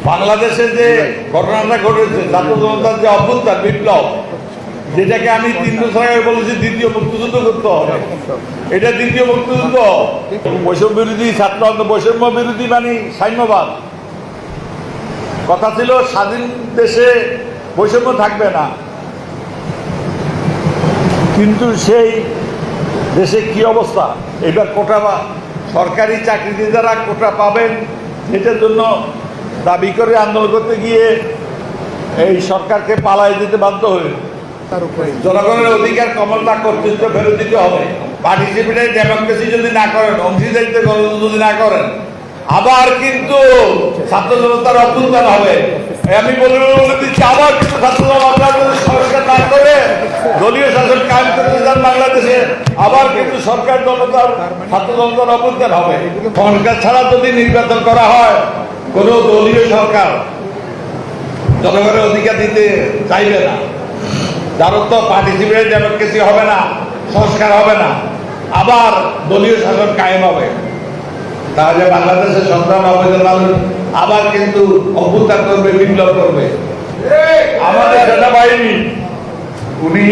বাংলাদেশে যে ঘটনাটা ঘটেছে, ছাত্র জনতার যে অভ্যুত্থান, বিপ্লব, যেটাকে আমি 3 বছর আগে বলেছি দ্বিতীয় মুক্তিযুদ্ধ করতে হবে, এটা দ্বিতীয় মুক্তিযুদ্ধ। বৈষম্য বিরোধী ছাত্র আন্দোলন, বৈষম্য বিরোধী মানে সাম্যবাদ। কথা ছিল স্বাধীন দেশে বৈষম্য থাকবে না, কিন্তু সেই দেশে কি অবস্থা। এবার কোটা, সরকারি চাকরিতে যারা কোটা পাবেন, এটার জন্য দাবি করে আন্দোলন করতে গিয়ে এই সরকারকে পালাই দিতে বাধ্য হয়ে জনগণের অধিকার ক্ষমতা কর্তৃত্ব ফেরত দিতে হবে। পার্টিসিপেটরি ডেমোক্রেসি যদি না করেন, অংশীদারিত্ব যদি না করেন, আবার কিন্তু ছাত্র জনতার অভ্যুত্থান হবে। আমি বলে দিচ্ছি, আবার কিন্তু ছাত্র জনতা সরকার না করে দলীয় শাসন কায়েম করতে চান বাংলাদেশে, আবার কিন্তু সরকার জনতার ছাত্র জনতার অভ্যুত্থান হবে। সরকার ছাড়া যদি নির্বাচন করা হয়, কোন দলীয় সরকার জনগণের অধিকার দিতে চাইবে না। যার তো পার্টিসিপেটরি ডেমোক্রেসি হবে না, সংস্কার হবে না, আবার দলীয় শাসন কায়েম হবে। তাহলে বাংলাদেশের সন্তান আবার কিন্তু অভ্যুত্থান করবে, বিপ্লব করবে। আমাদের সেনাবাহিনী, উনি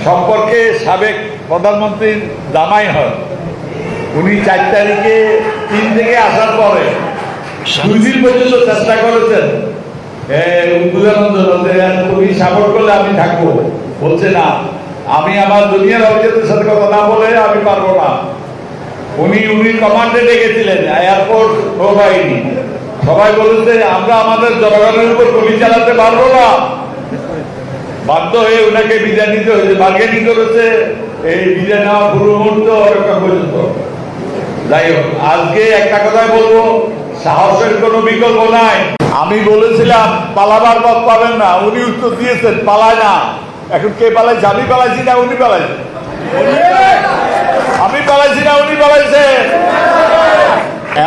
সম্পর্কে সাবেক প্রধানমন্ত্রীর জামাই হয়। উনি 4 তারিখে চীন থেকে আসার পরে 2 দিন পর্যন্ত চেষ্টা করেছেন উদ্বোধন আন্দোলন, তুমি সাপোর্ট করলে আমি থাকবো। বলছে না, আমি আমার দুনিয়ার অভিজাতের সাথে কথা না বলে আমি পারবো না। উনি কমান্ডে ডেকেছিলেন এয়ারপোর্ট নৌবাহিনী। সবাই বলেছে আমরা আমাদের জনগণের উপর গুলি চালাতে পারবো না। বাধ্য হয়ে ওনাকে বিদায় নিতে হয়েছে, বার্গেনিং করেছে এই বিদায় নেওয়া পুরো মুহূর্ত অপেক্ষা পর্যন্ত। যাই হোক, আজকে একটা কথাই বলবো, সাহসের কোনো বিকল্প নাই। আমি বলেছিলাম পালাবার পথ পাবেন না, উনি উত্তর দিয়েছেন পালায় না। এখন কে পালাইছে? আমি পালাইছি না উনি পালাইছে? আমি পালাইছি না উনি পালাইছে?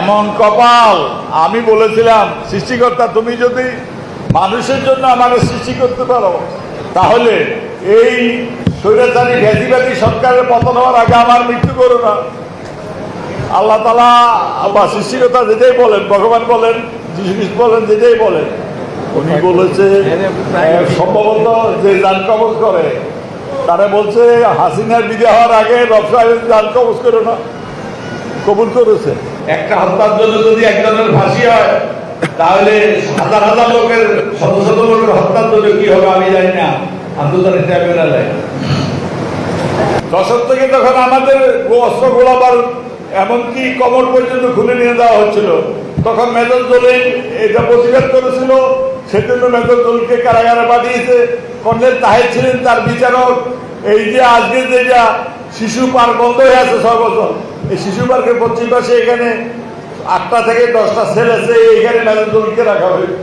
এমন কপাল। আমি বলেছিলাম সৃষ্টিকর্তা, তুমি যদি মানুষের জন্য আমাকে সৃষ্টি করতে পারো, তাহলে এই স্বৈরাচারী ফ্যাসিবাদী সরকারের পতন হওয়ার আগে আমার মৃত্যু করো না। আল্লাহ তাআলা বা সৃষ্টিকর্তা যেটাই বলেন, ভগবান বলেন, যীশু খ্রিস্ট বলেন, যেটাই বলেন, উনি বলেছে সম্ভবত যে যান কবজ করে তারা বলছে হাসিনার বিদায় হওয়ার আগে রব সাহেবের যান কবজ করো না, কবুল করেছে। একটা হত্যার জন্য যদি একজনের ফাঁসি হয়, তাহলে হাজার হাজার লোকের, শত শত লোকের হত্যার জন্য কি হবে আমি জানি না। আন্তর্জাতিক ট্রাইব্যুনালে দশক থেকে তখন আমাদের অস্ত্র গোলাবার এমনকি কমর পর্যন্ত খুলে নিয়ে দেওয়া হচ্ছিল, তখন মেজর জলিল এটা প্রতিবাদ করেছিল। সেজন্য মেজর জলিলকে কারাগারে পাঠিয়েছে। কর্নেল তাহের ছিলেন তার বিচারক। এই যে আজকে যেটা শিশু পার্ক বন্ধ হয়ে আছে 6 বছর, এই শিশু পার্কের পশ্চিম পাশে এখানে 8টা থেকে 10টা সেল আছে, এইখানে মেজর জলিলকে রাখা হয়েছে।